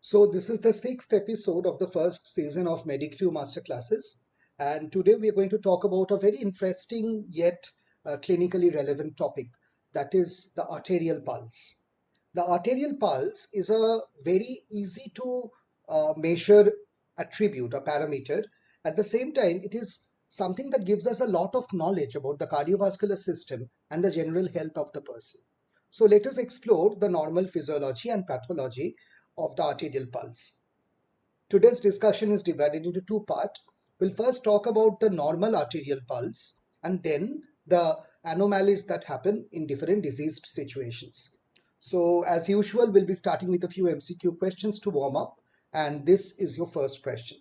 So this is the sixth episode of the first season of Medicrew Masterclasses, and today we are going to talk about a very interesting yet clinically relevant topic, that is the arterial pulse. The arterial pulse is a very easy to measure attribute, a parameter. At the same time, it is something that gives us a lot of knowledge about the cardiovascular system and the general health of the person. So let us explore the normal physiology and pathology of the arterial pulse. Today's discussion is divided into two parts. We'll first talk about the normal arterial pulse and then the anomalies that happen in different diseased situations. So as usual, we'll be starting with a few MCQ questions to warm up, and this is your first question.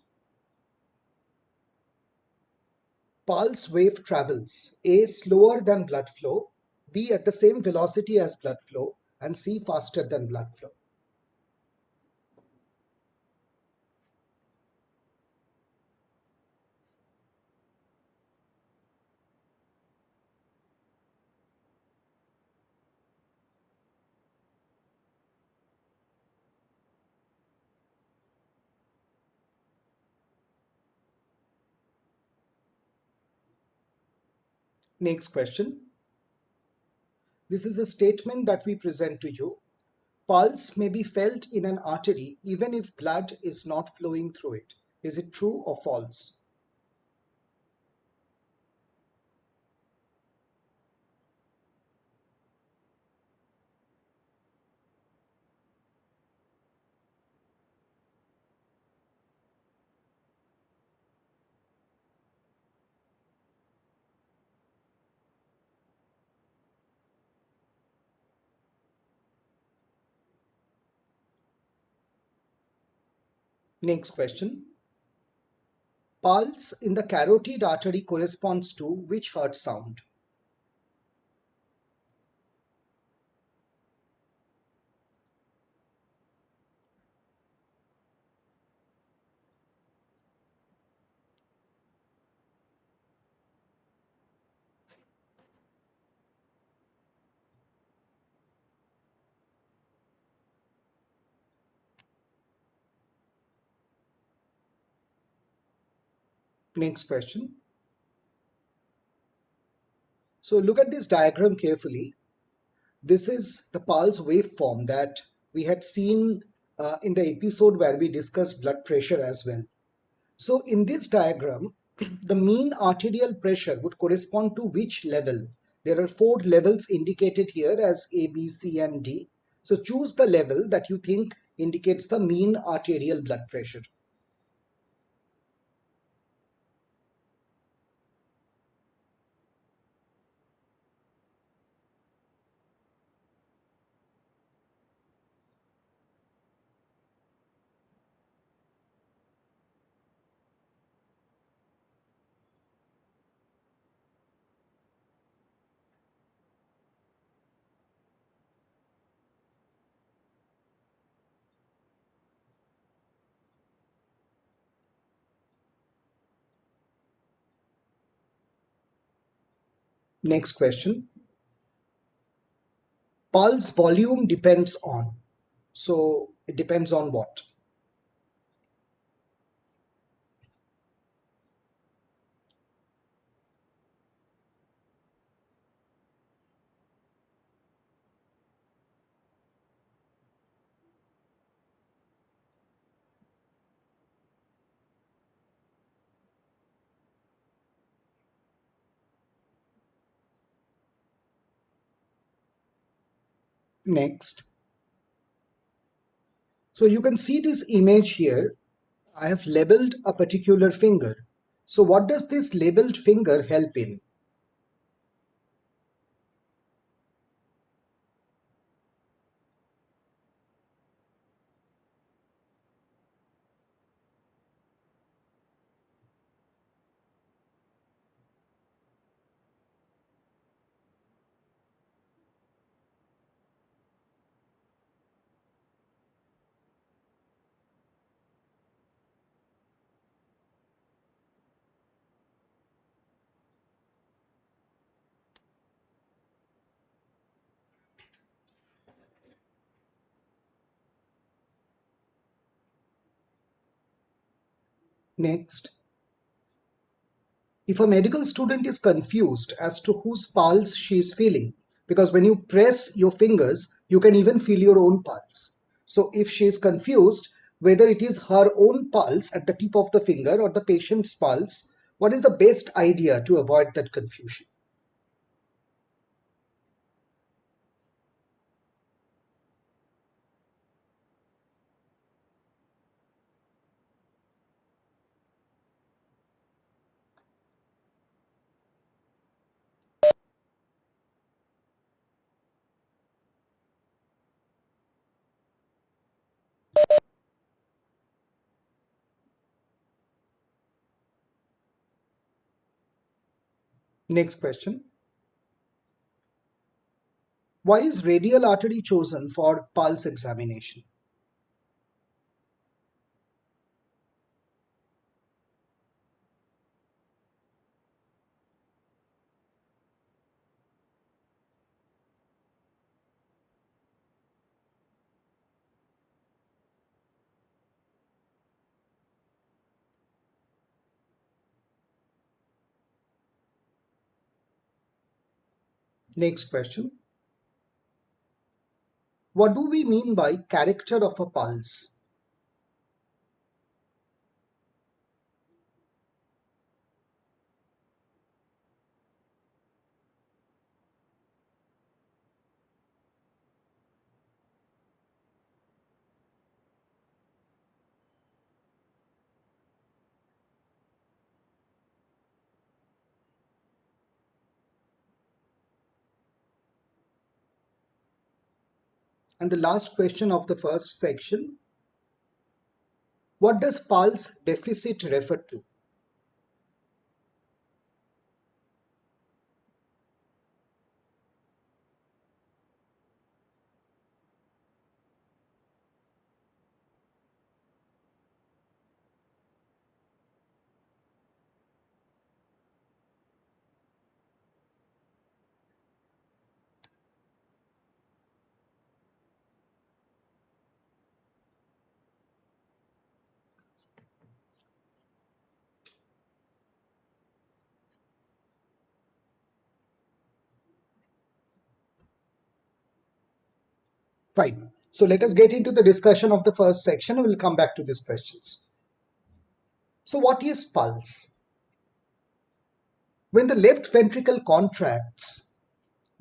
Pulse wave travels A, slower than blood flow, B, at the same velocity as blood flow, and C, faster than blood flow. Next question. This is a statement that we present to you. Pulse may be felt in an artery even if blood is not flowing through it. Is it true or false? Next question. Pulse in the carotid artery corresponds to which heart sound? Next question. So look at this diagram carefully. This is the pulse waveform that we had seen in the episode where we discussed blood pressure as well. So in this diagram, the mean arterial pressure would correspond to which level? There are four levels indicated here as A, B, C, and D. So choose the level that you think indicates the mean arterial blood pressure. Next question. Pulse volume depends on. So it depends on what? Next. So you can see this image here. I have labeled a particular finger. So what does this labeled finger help in? Next, if a medical student is confused as to whose pulse she is feeling, because when you press your fingers, you can even feel your own pulse. So if she is confused whether it is her own pulse at the tip of the finger or the patient's pulse, what is the best idea to avoid that confusion? Next question. Why is radial artery chosen for pulse examination? Next question. What do we mean by character of a pulse? And the last question of the first section, what does pulse deficit refer to? Fine. So let us get into the discussion of the first section and we'll come back to these questions. So what is pulse? When the left ventricle contracts,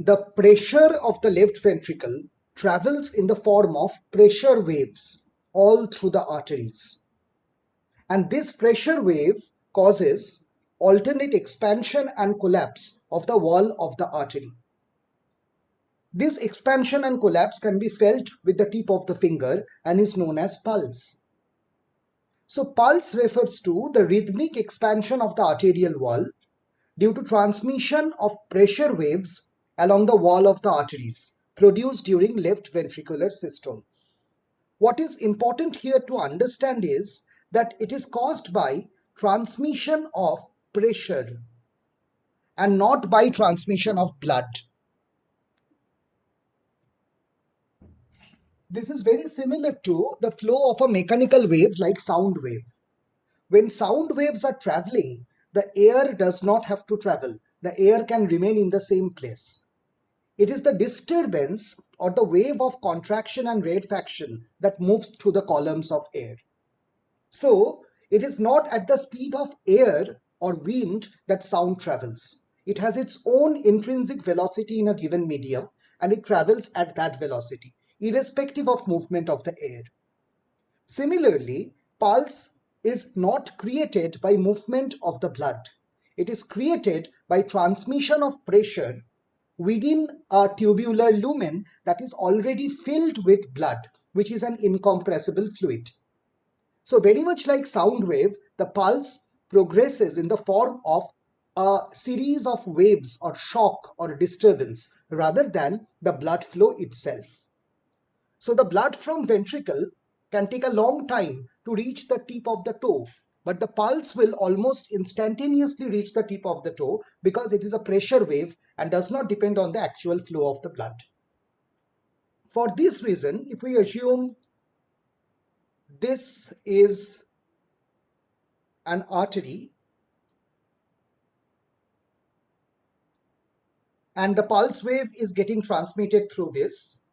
the pressure of the left ventricle travels in the form of pressure waves all through the arteries. And this pressure wave causes alternate expansion and collapse of the wall of the artery. This expansion and collapse can be felt with the tip of the finger and is known as pulse. So pulse refers to the rhythmic expansion of the arterial wall due to transmission of pressure waves along the wall of the arteries produced during left ventricular systole. What is important here to understand is that it is caused by transmission of pressure and not by transmission of blood. This is very similar to the flow of a mechanical wave like sound wave. When sound waves are traveling, the air does not have to travel. The air can remain in the same place. It is the disturbance or the wave of contraction and rarefaction that moves through the columns of air. So, it is not at the speed of air or wind that sound travels. It has its own intrinsic velocity in a given medium and it travels at that velocity, irrespective of movement of the air. Similarly, pulse is not created by movement of the blood. It is created by transmission of pressure within a tubular lumen that is already filled with blood, which is an incompressible fluid. So very much like sound wave, the pulse progresses in the form of a series of waves or shock or disturbance rather than the blood flow itself. So the blood from ventricle can take a long time to reach the tip of the toe, but the pulse will almost instantaneously reach the tip of the toe because it is a pressure wave and does not depend on the actual flow of the blood. For this reason, if we assume this is an artery, and the pulse wave is getting transmitted through this.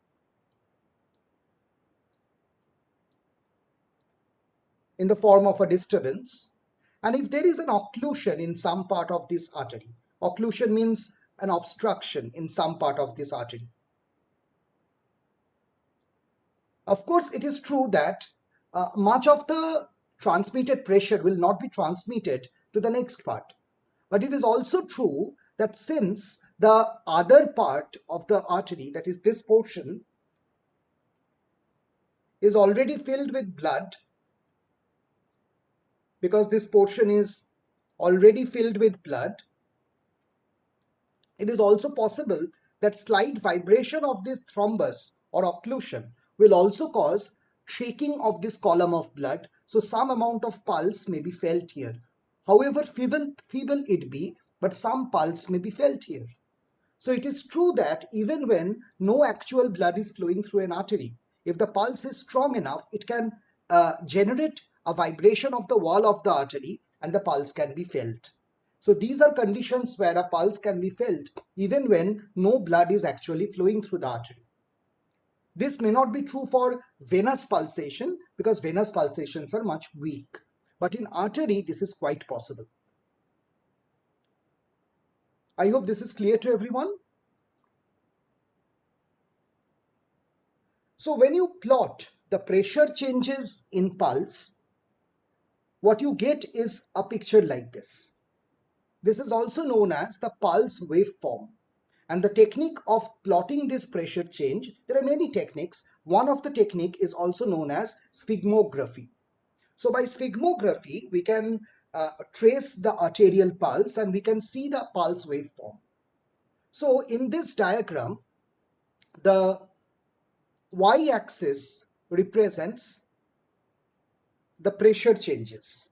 In the form of a disturbance. And if there is an occlusion in some part of this artery, occlusion means an obstruction in some part of this artery. Of course, it is true that much of the transmitted pressure will not be transmitted to the next part. But it is also true that since the other part of the artery, that is this portion, is already filled with blood, because this portion is already filled with blood, it is also possible that slight vibration of this thrombus or occlusion will also cause shaking of this column of blood. So some amount of pulse may be felt here. However feeble it be, but some pulse may be felt here. So it is true that even when no actual blood is flowing through an artery, if the pulse is strong enough, it can generate a vibration of the wall of the artery and the pulse can be felt. So these are conditions where a pulse can be felt even when no blood is actually flowing through the artery. This may not be true for venous pulsation because venous pulsations are much weak. But in artery, this is quite possible. I hope this is clear to everyone. So when you plot the pressure changes in pulse, what you get is a picture like this. This is also known as the pulse waveform. And the technique of plotting this pressure change, there are many techniques. One of the technique is also known as sphygmography. So by sphygmography, we can trace the arterial pulse and we can see the pulse waveform. So in this diagram, the y-axis represents the pressure changes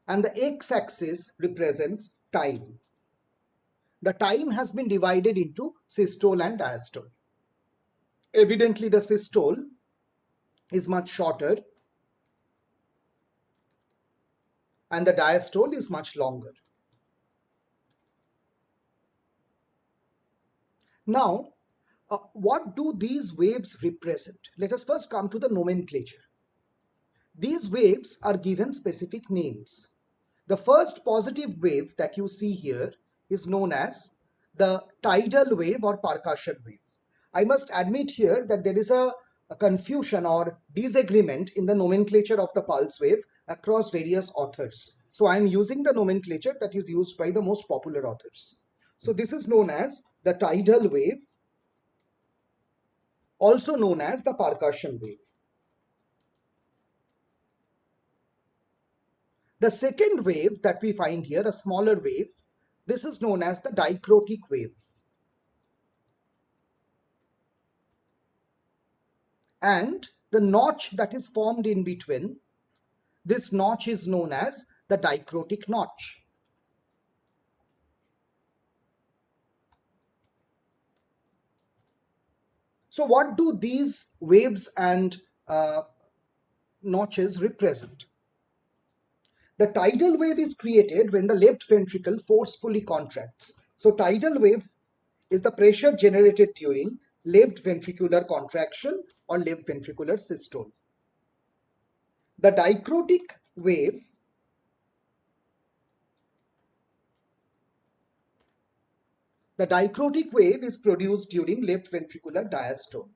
and the x-axis represents time. The time has been divided into systole and diastole. Evidently, the systole is much shorter and the diastole is much longer. Now, what do these waves represent? Let us first come to the nomenclature. These waves are given specific names. The first positive wave that you see here is known as the tidal wave or percussion wave. I must admit here that there is a confusion or disagreement in the nomenclature of the pulse wave across various authors. So I am using the nomenclature that is used by the most popular authors. So this is known as the tidal wave, also known as the percussion wave. The second wave that we find here, a smaller wave, this is known as the dicrotic wave. And the notch that is formed in between, this notch is known as the dicrotic notch. So what do these waves and notches represent? The tidal wave is created when the left ventricle forcefully contracts. So tidal wave is the pressure generated during left ventricular contraction or left ventricular systole. The dicrotic wave is produced during left ventricular diastole.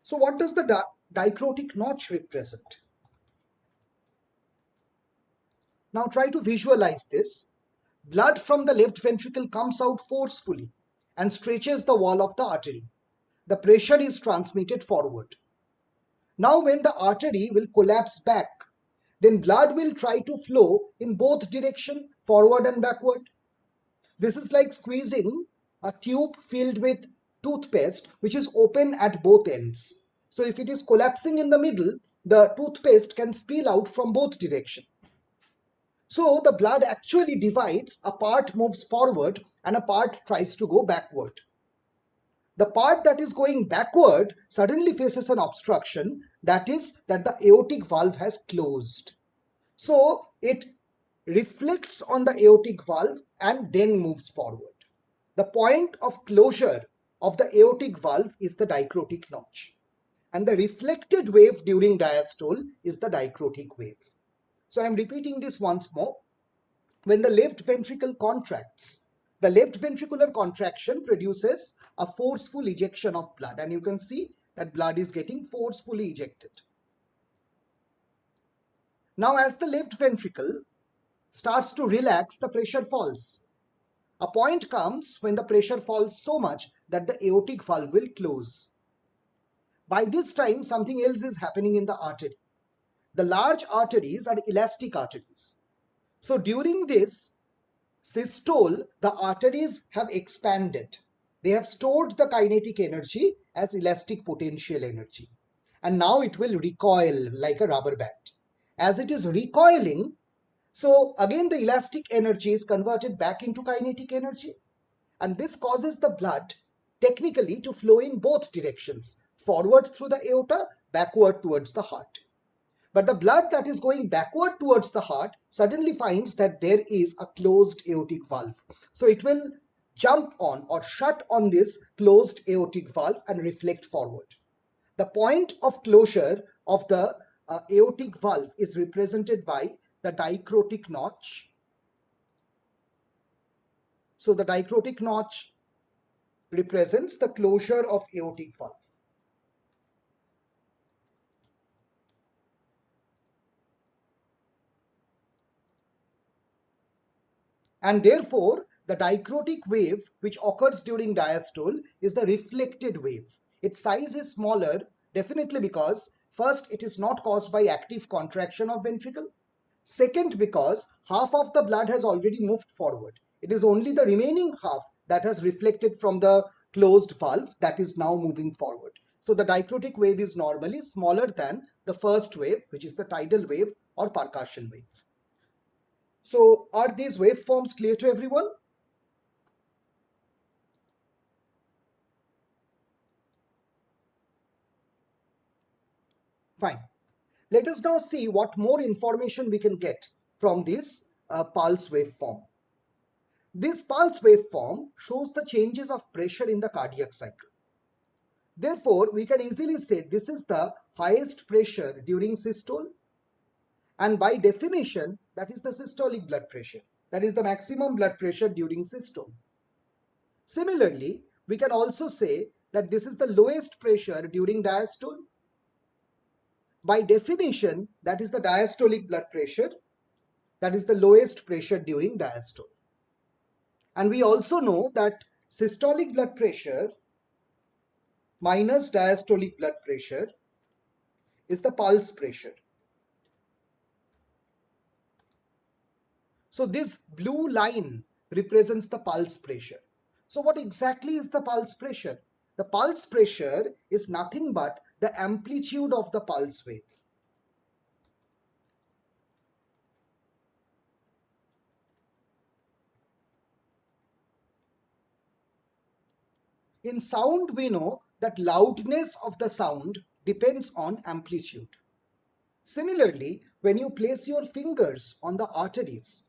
So what does the dicrotic notch represent? Now try to visualize this. Blood from the left ventricle comes out forcefully and stretches the wall of the artery. The pressure is transmitted forward. Now when the artery will collapse back, then blood will try to flow in both direction, forward and backward. This is like squeezing a tube filled with toothpaste which is open at both ends. So if it is collapsing in the middle, the toothpaste can spill out from both directions. So the blood actually divides, a part moves forward and a part tries to go backward. The part that is going backward suddenly faces an obstruction, that is that the aortic valve has closed. So it reflects on the aortic valve and then moves forward. The point of closure of the aortic valve is the dicrotic notch, and the reflected wave during diastole is the dicrotic wave. So I am repeating this once more. When the left ventricle contracts, the left ventricular contraction produces a forceful ejection of blood, and you can see that blood is getting forcefully ejected. Now, as the left ventricle starts to relax, the pressure falls. A point comes when the pressure falls so much that the aortic valve will close. By this time, something else is happening in the artery. The large arteries are elastic arteries. So during this systole, the arteries have expanded. They have stored the kinetic energy as elastic potential energy. And now it will recoil like a rubber band. As it is recoiling, so again the elastic energy is converted back into kinetic energy. And this causes the blood technically to flow in both directions, forward through the aorta, backward towards the heart. But the blood that is going backward towards the heart suddenly finds that there is a closed aortic valve. So it will jump on or shut on this closed aortic valve and reflect forward. The point of closure of the aortic valve is represented by the dicrotic notch. So the dicrotic notch represents the closure of aortic valve. And therefore, the dicrotic wave which occurs during diastole is the reflected wave. Its size is smaller, definitely because first, it is not caused by active contraction of ventricle. Second, because half of the blood has already moved forward. It is only the remaining half that has reflected from the closed valve that is now moving forward. So the dicrotic wave is normally smaller than the first wave, which is the tidal wave or percussion wave. So are these waveforms clear to everyone? Fine. Let us now see what more information we can get from this pulse waveform. This pulse waveform shows the changes of pressure in the cardiac cycle. Therefore, we can easily say this is the highest pressure during systole, and by definition, that is the systolic blood pressure. That is the maximum blood pressure during systole. Similarly, we can also say that this is the lowest pressure during diastole. By definition, that is the diastolic blood pressure. That is the lowest pressure during diastole. And we also know that systolic blood pressure minus diastolic blood pressure is the pulse pressure. So this blue line represents the pulse pressure. So what exactly is the pulse pressure? The pulse pressure is nothing but the amplitude of the pulse wave. In sound, we know that loudness of the sound depends on amplitude. Similarly, when you place your fingers on the arteries,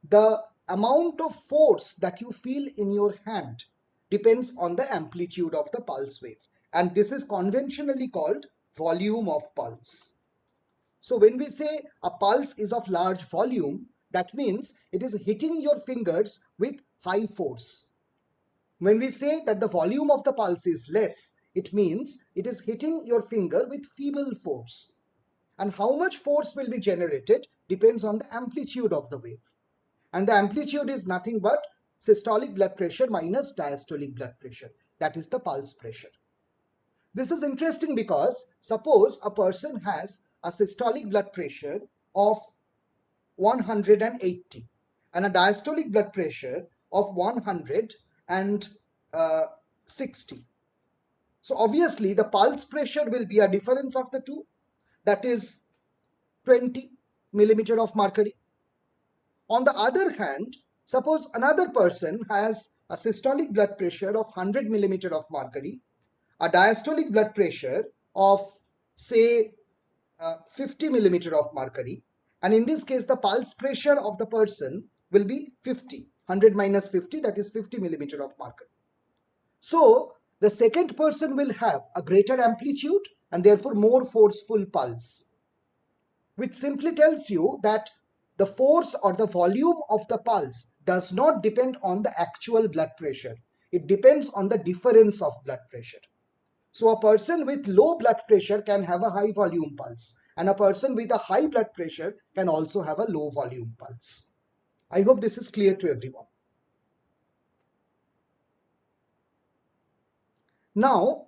the amount of force that you feel in your hand depends on the amplitude of the pulse wave. And this is conventionally called volume of pulse. So when we say a pulse is of large volume, that means it is hitting your fingers with high force. When we say that the volume of the pulse is less, it means it is hitting your finger with feeble force. And how much force will be generated depends on the amplitude of the wave. And the amplitude is nothing but systolic blood pressure minus diastolic blood pressure. That is the pulse pressure. This is interesting because suppose a person has a systolic blood pressure of 180 and a diastolic blood pressure of 160. So obviously the pulse pressure will be a difference of the two, that is 20 millimeter of mercury. On the other hand, Suppose another person has a systolic blood pressure of 100 millimeter of mercury, a diastolic blood pressure of say 50 millimeter of mercury, and in this case the pulse pressure of the person will be 50. 100 minus 50, that is 50 millimeter of mercury. So the second person will have a greater amplitude and therefore more forceful pulse, which simply tells you that the force or the volume of the pulse does not depend on the actual blood pressure. It depends on the difference of blood pressure. So a person with low blood pressure can have a high volume pulse, and a person with a high blood pressure can also have a low volume pulse. I hope this is clear to everyone. Now,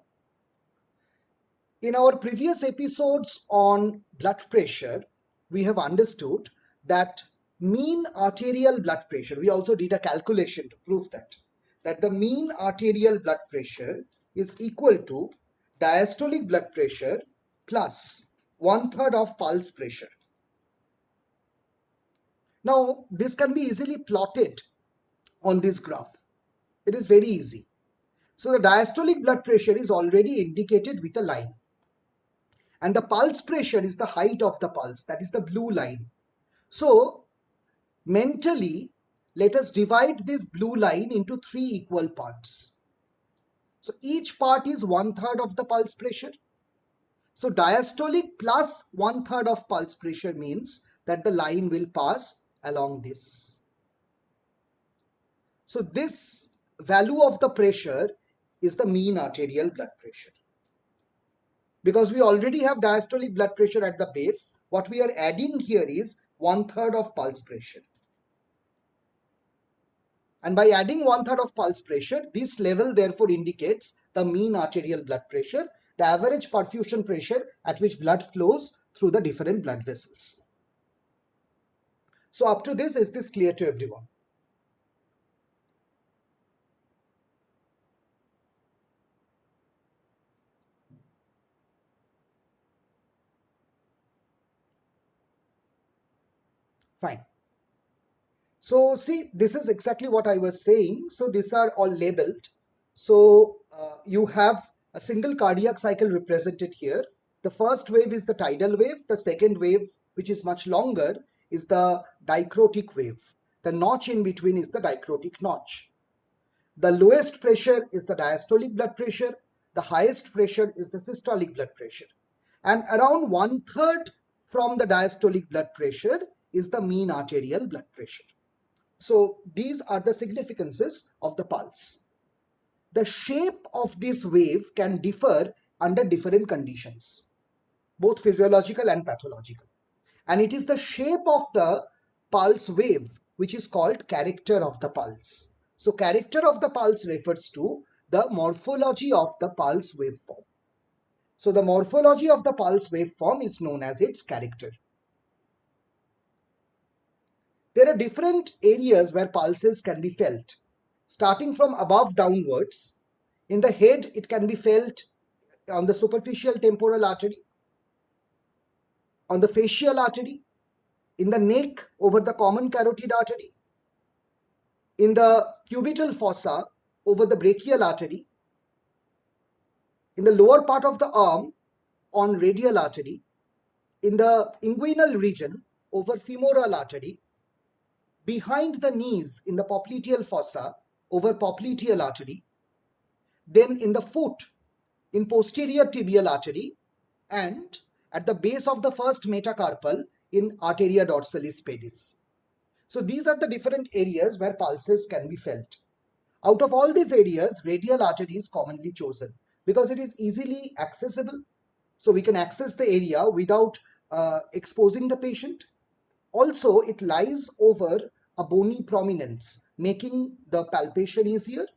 in our previous episodes on blood pressure, we have understood that mean arterial blood pressure, we also did a calculation to prove that the mean arterial blood pressure is equal to diastolic blood pressure plus 1/3 of pulse pressure. Now, this can be easily plotted on this graph. It is very easy. So the diastolic blood pressure is already indicated with a line. And the pulse pressure is the height of the pulse, that is the blue line. So mentally, let us divide this blue line into 3 equal parts. So each part is 1/3 of the pulse pressure. So diastolic plus 1/3 of pulse pressure means that the line will pass along this. So this value of the pressure is the mean arterial blood pressure. Because we already have diastolic blood pressure at the base, what we are adding here is 1/3 of pulse pressure. And by adding 1/3 of pulse pressure, this level therefore indicates the mean arterial blood pressure, the average perfusion pressure at which blood flows through the different blood vessels. So up to this, is this clear to everyone? Fine. So see, this is exactly what I was saying. So these are all labeled. So you have a single cardiac cycle represented here. The first wave is the tidal wave. The second wave, which is much longer, is the dicrotic wave. The notch in between is the dicrotic notch. The lowest pressure is the diastolic blood pressure. The highest pressure is the systolic blood pressure. And around 1/3 from the diastolic blood pressure is the mean arterial blood pressure. So these are the significances of the pulse. The shape of this wave can differ under different conditions, both physiological and pathological. And it is the shape of the pulse wave which is called character of the pulse. So character of the pulse refers to the morphology of the pulse waveform. So the morphology of the pulse waveform is known as its character. There are different areas where pulses can be felt. Starting from above downwards, in the head it can be felt on the superficial temporal artery, on the facial artery, in the neck over the common carotid artery, in the cubital fossa over the brachial artery, in the lower part of the arm on radial artery, in the inguinal region over femoral artery, behind the knees in the popliteal fossa over popliteal artery, then in the foot in posterior tibial artery, and at the base of the first metacarpal in arteria dorsalis pedis. So these are the different areas where pulses can be felt. Out of all these areas, radial artery is commonly chosen because it is easily accessible. So we can access the area without exposing the patient. Also, it lies over a bony prominence, making the palpation easier,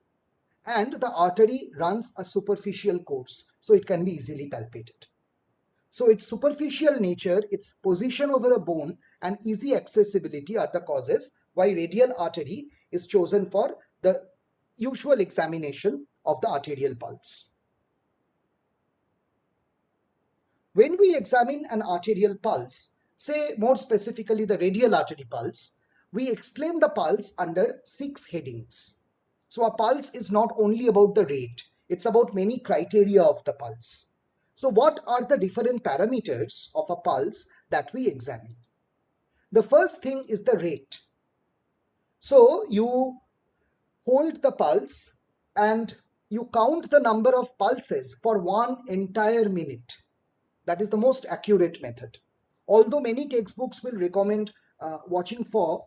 and the artery runs a superficial course, so it can be easily palpated. So its superficial nature, its position over a bone, and easy accessibility are the causes why radial artery is chosen for the usual examination of the arterial pulse. When we examine an arterial pulse, say more specifically the radial artery pulse, we explain the pulse under 6 headings. So a pulse is not only about the rate, it's about many criteria of the pulse. So what are the different parameters of a pulse that we examine? The first thing is the rate. So you hold the pulse and you count the number of pulses for one entire minute. That is the most accurate method. Although many textbooks will recommend watching for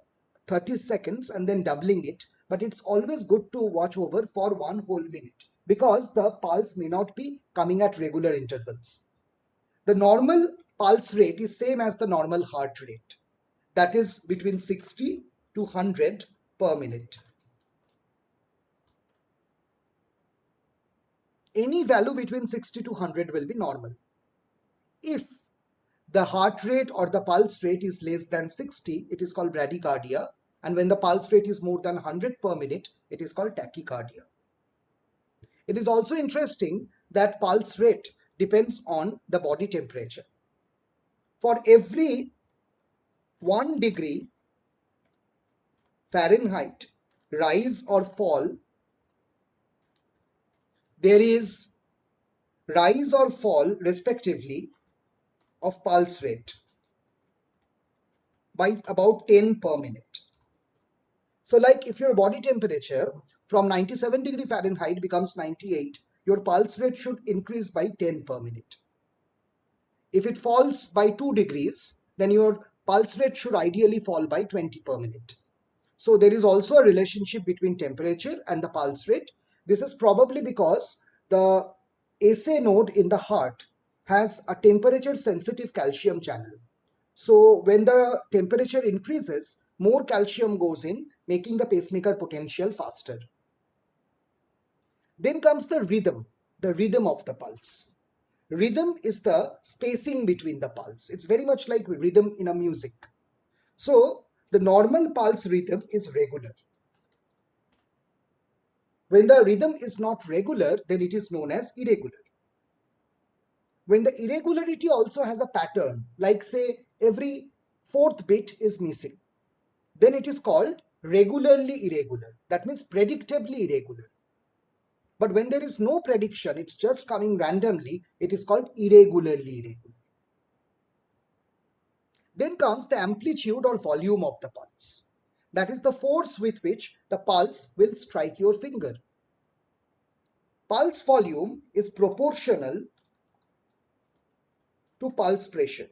30 seconds and then doubling it, but it's always good to watch over for one whole minute because the pulse may not be coming at regular intervals. The normal pulse rate is same as the normal heart rate. That is between 60 to 100 per minute. Any value between 60 to 100 will be normal. If the heart rate or the pulse rate is less than 60, it is called bradycardia. And when the pulse rate is more than 100 per minute, it is called tachycardia. It is also interesting that pulse rate depends on the body temperature. For every 1 degree Fahrenheit rise or fall, there is rise or fall respectively of pulse rate by about 10 per minute. So like if your body temperature from 97 degree Fahrenheit becomes 98, your pulse rate should increase by 10 per minute. If it falls by 2 degrees, then your pulse rate should ideally fall by 20 per minute. So there is also a relationship between temperature and the pulse rate. This is probably because the SA node in the heart has a temperature sensitive calcium channel. So when the temperature increases, more calcium goes in, making the pacemaker potential faster. Then comes the rhythm of the pulse. Rhythm is the spacing between the pulse. It's very much like rhythm in a music. So the normal pulse rhythm is regular. When the rhythm is not regular, then it is known as irregular. When the irregularity also has a pattern, like say every fourth beat is missing, then it is called regularly irregular. That means predictably irregular. But when there is no prediction, it's just coming randomly, it is called irregularly irregular. Then comes the amplitude or volume of the pulse. That is the force with which the pulse will strike your finger. Pulse volume is proportional to pulse pressure,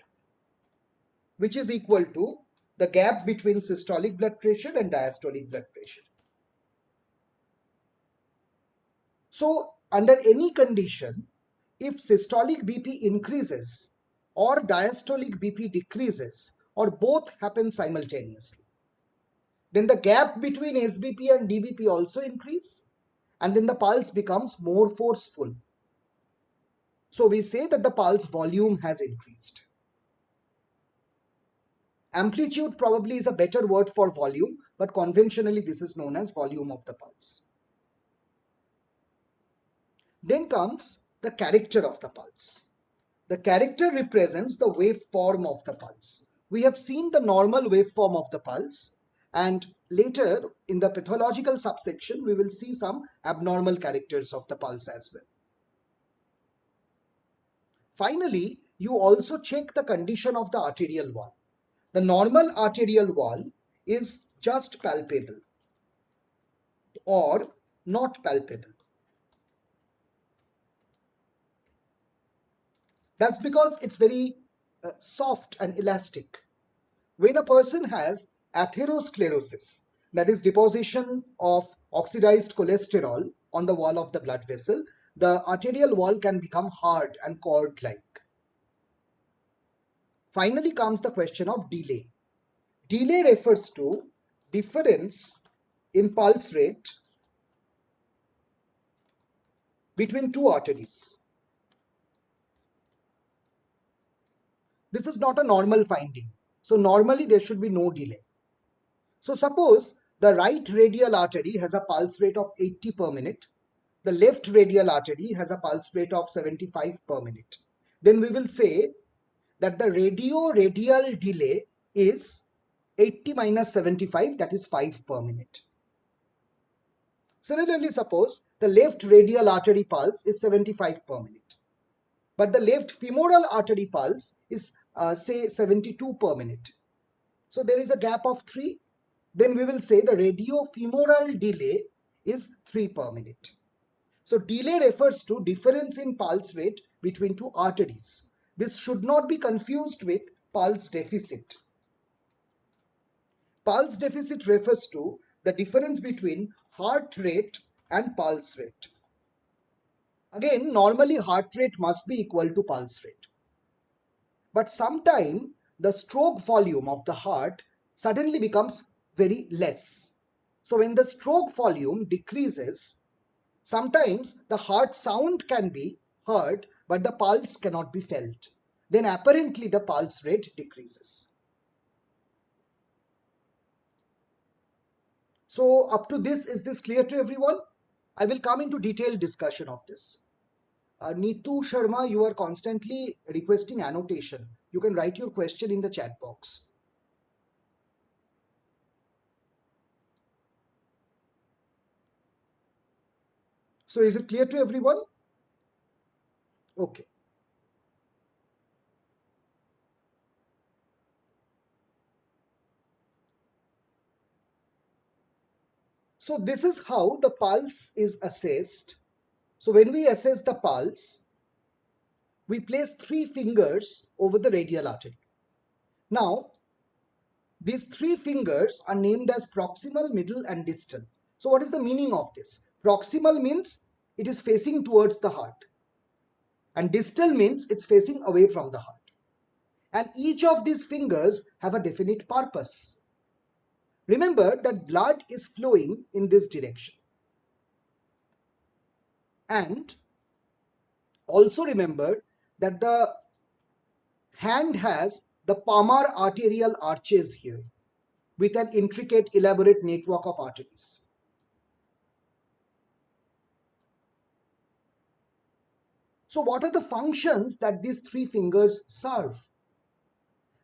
which is equal to the gap between systolic blood pressure and diastolic blood pressure. So under any condition, if systolic BP increases or diastolic BP decreases or both happen simultaneously, then the gap between SBP and DBP also increase, and then the pulse becomes more forceful. So we say that the pulse volume has increased. Amplitude probably is a better word for volume, but conventionally this is known as volume of the pulse. Then comes the character of the pulse. The character represents the waveform of the pulse. We have seen the normal waveform of the pulse, and later in the pathological subsection we will see some abnormal characters of the pulse as well. Finally, you also check the condition of the arterial wall. The normal arterial wall is just palpable or not palpable. That's because it's very soft and elastic. When a person has atherosclerosis, that is deposition of oxidized cholesterol on the wall of the blood vessel, the arterial wall can become hard and cord-like. Finally comes the question of delay. Delay refers to difference in pulse rate between two arteries. This is not a normal finding. So normally there should be no delay. So suppose the right radial artery has a pulse rate of 80 per minute. The left radial artery has a pulse rate of 75 per minute. Then we will say that the radio-radial delay is 80 minus 75, that is 5 per minute. Similarly, suppose the left radial artery pulse is 75 per minute, but the left femoral artery pulse is say 72 per minute. So there is a gap of 3. Then we will say the radiofemoral delay is 3 per minute. So delay refers to difference in pulse rate between two arteries. This should not be confused with pulse deficit. Pulse deficit refers to the difference between heart rate and pulse rate. Again, normally heart rate must be equal to pulse rate. But sometimes the stroke volume of the heart suddenly becomes very less. So when the stroke volume decreases, sometimes the heart sound can be heard, but the pulse cannot be felt. Then apparently the pulse rate decreases. So up to this, is this clear to everyone? I will come into detailed discussion of this. Neetu Sharma, you are constantly requesting annotation. You can write your question in the chat box. So is it clear to everyone? Okay. So this is how the pulse is assessed. So when we assess the pulse, we place 3 fingers over the radial artery. Now, these 3 fingers are named as proximal, middle, and distal. So what is the meaning of this? Proximal means it is facing towards the heart, and distal means it's facing away from the heart. And each of these fingers have a definite purpose. Remember that blood is flowing in this direction. And also remember that the hand has the palmar arterial arches here with an intricate elaborate network of arteries. So what are the functions that these 3 fingers serve?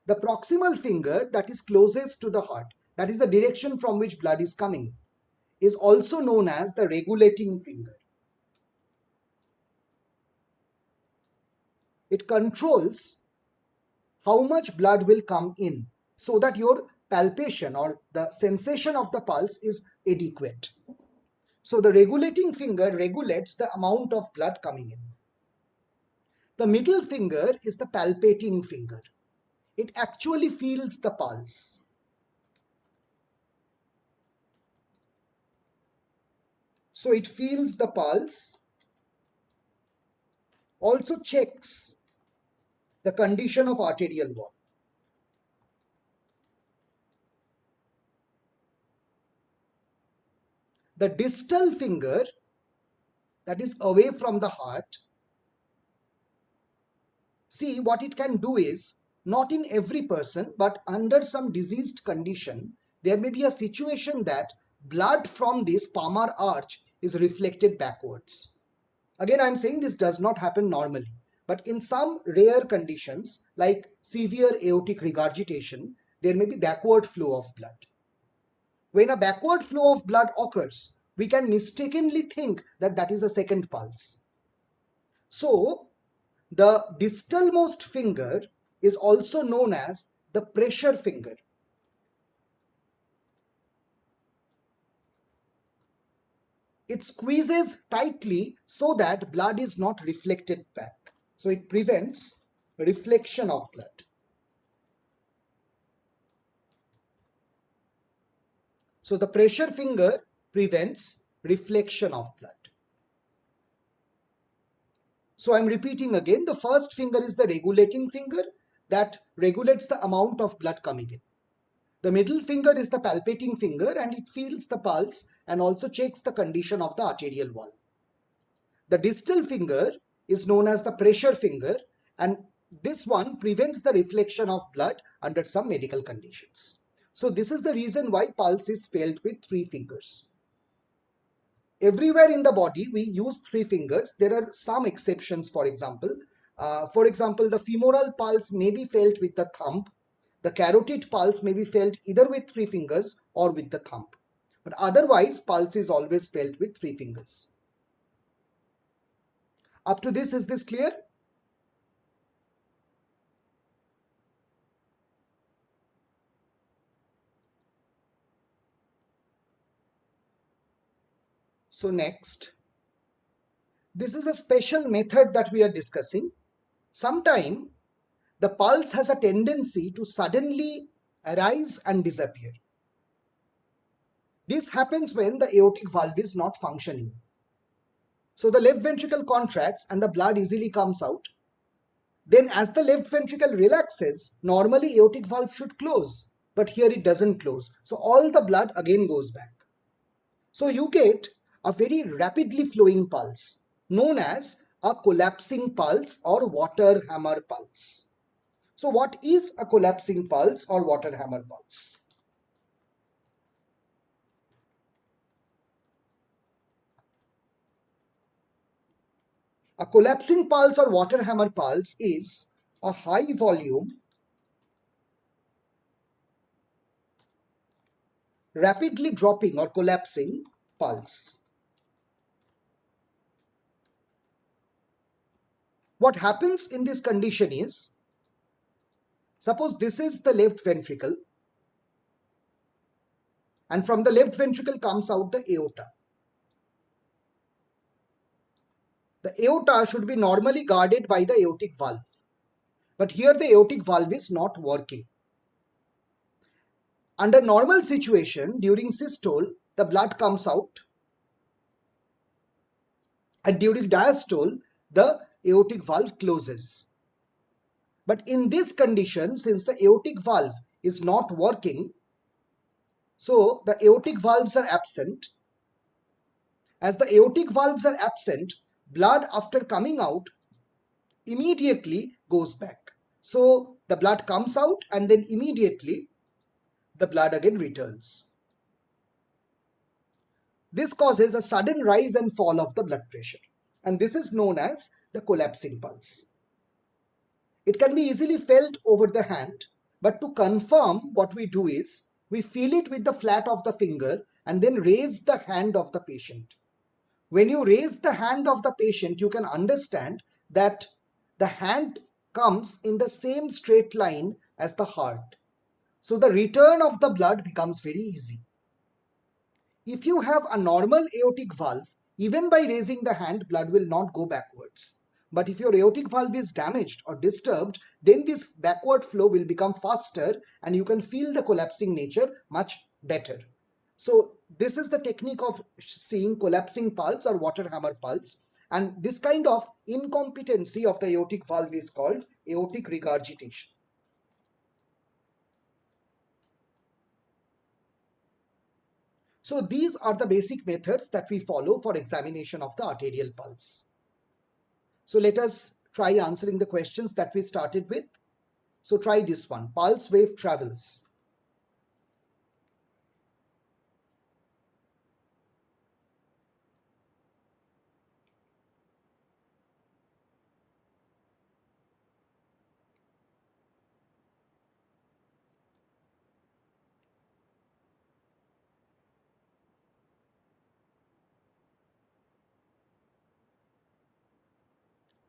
The proximal finger, that is closest to the heart, that is the direction from which blood is coming, is also known as the regulating finger. It controls how much blood will come in so that your palpation or the sensation of the pulse is adequate. So the regulating finger regulates the amount of blood coming in. The middle finger is the palpating finger. It actually feels the pulse. So it feels the pulse, also checks the condition of arterial wall. The distal finger, that is away from the heart, see what it can do is, not in every person, but under some diseased condition, there may be a situation that blood from this palmar arch is reflected backwards. Again, I'm saying this does not happen normally, but in some rare conditions like severe aortic regurgitation, there may be backward flow of blood. When a backward flow of blood occurs, we can mistakenly think that that is a second pulse. So, the distalmost finger is also known as the pressure finger. It squeezes tightly so that blood is not reflected back. So it prevents reflection of blood. So the pressure finger prevents reflection of blood. So I'm repeating again, the first finger is the regulating finger that regulates the amount of blood coming in. The middle finger is the palpating finger and it feels the pulse and also checks the condition of the arterial wall. The distal finger is known as the pressure finger, and this one prevents the reflection of blood under some medical conditions. So this is the reason why pulse is felt with 3 fingers. Everywhere in the body we use 3 fingers. There are some exceptions. For example, the femoral pulse may be felt with the thumb. the carotid pulse may be felt either with 3 fingers or with the thumb. But otherwise, pulse is always felt with 3 fingers. Up to this, is this clear? So next, this is a special method that we are discussing. Sometimes the pulse has a tendency to suddenly arise and disappear. This happens when the aortic valve is not functioning. So the left ventricle contracts and the blood easily comes out. Then as the left ventricle relaxes, normally aortic valve should close, but here it doesn't close. So all the blood again goes back. So you get a very rapidly flowing pulse known as a collapsing pulse or water hammer pulse. So what is a collapsing pulse or water hammer pulse? A collapsing pulse or water hammer pulse is a high volume, rapidly dropping or collapsing pulse. What happens in this condition is, suppose this is the left ventricle, and from the left ventricle comes out the aorta. The aorta should be normally guarded by the aortic valve. But here the aortic valve is not working. Under normal situation, during systole, the blood comes out. And during diastole, the aortic valve closes. But in this condition, since the aortic valve is not working, so the aortic valves are absent. As the aortic valves are absent, blood after coming out immediately goes back. So the blood comes out and then immediately the blood again returns. This causes a sudden rise and fall of the blood pressure, and this is known as the collapsing pulse. It can be easily felt over the hand, but to confirm, what we do is we feel it with the flat of the finger and then raise the hand of the patient. When you raise the hand of the patient, you can understand that the hand comes in the same straight line as the heart. So the return of the blood becomes very easy. If you have a normal aortic valve, even by raising the hand, blood will not go backwards. But if your aortic valve is damaged or disturbed, then this backward flow will become faster and you can feel the collapsing nature much better. So this is the technique of seeing collapsing pulse or water hammer pulse. And this kind of incompetency of the aortic valve is called aortic regurgitation. So these are the basic methods that we follow for examination of the arterial pulse. So let us try answering the questions that we started with. So try this one. Pulse wave travels.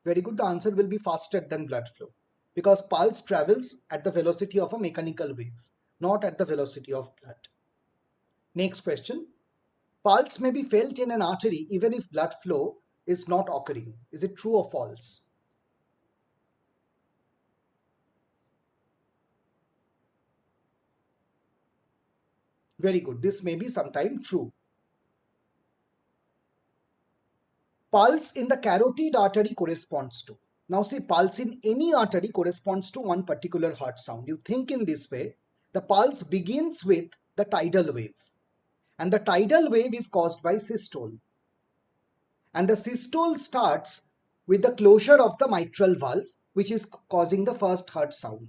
Very good. The answer will be faster than blood flow because pulse travels at the velocity of a mechanical wave, not at the velocity of blood. Next question. Pulse may be felt in an artery even if blood flow is not occurring. Is it true or false? Very good. This may be sometime true. Pulse in the carotid artery corresponds to. Now see, pulse in any artery corresponds to one particular heart sound. You think in this way, the pulse begins with the tidal wave. And the tidal wave is caused by systole. And the systole starts with the closure of the mitral valve, which is causing the first heart sound.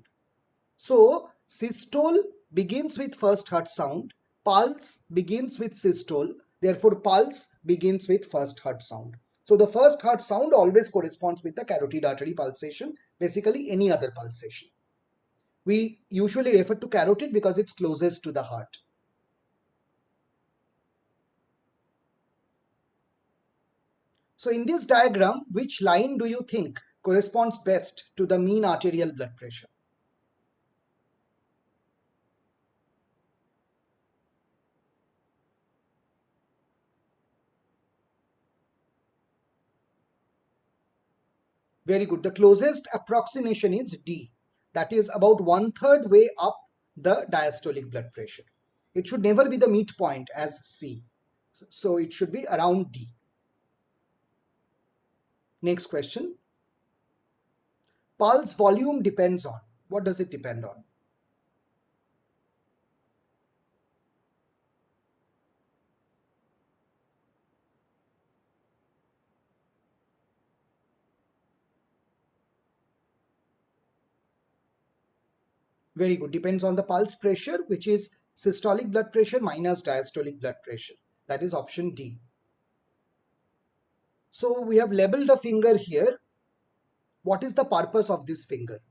So systole begins with first heart sound, pulse begins with systole, therefore pulse begins with first heart sound. So the first heart sound always corresponds with the carotid artery pulsation, basically any other pulsation. We usually refer to carotid because it's closest to the heart. So in this diagram, which line do you think corresponds best to the mean arterial blood pressure? Very good. The closest approximation is D. That is about 1/3 way up the diastolic blood pressure. It should never be the midpoint as C. So it should be around D. Next question. Pulse volume depends on. What does it depend on? Very good. Depends on the pulse pressure, which is systolic blood pressure minus diastolic blood pressure. That is option D. So we have labeled a finger here. What is the purpose of this finger?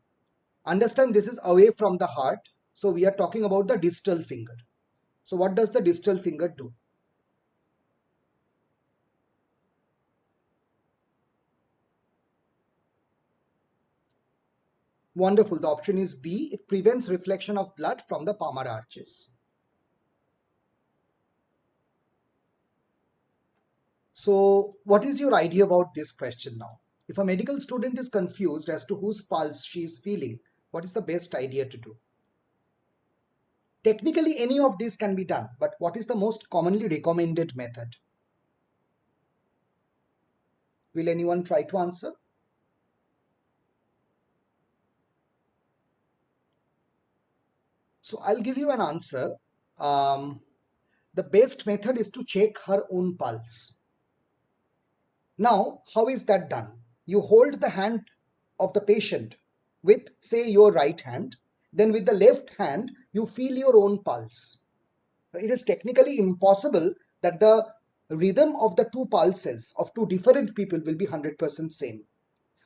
Understand this is away from the heart. So we are talking about the distal finger. So what does the distal finger do? Wonderful. The option is B. It prevents reflection of blood from the palmar arches. So what is your idea about this question now? If a medical student is confused as to whose pulse she is feeling, what is the best idea to do? Technically, any of these can be done, but what is the most commonly recommended method? Will anyone try to answer? So I'll give you an answer. Um, the best method is to check her own pulse. Now, how is that done? You hold the hand of the patient with, say, your right hand, then with the left hand, you feel your own pulse. It is technically impossible that the rhythm of the two pulses of two different people will be 100% same.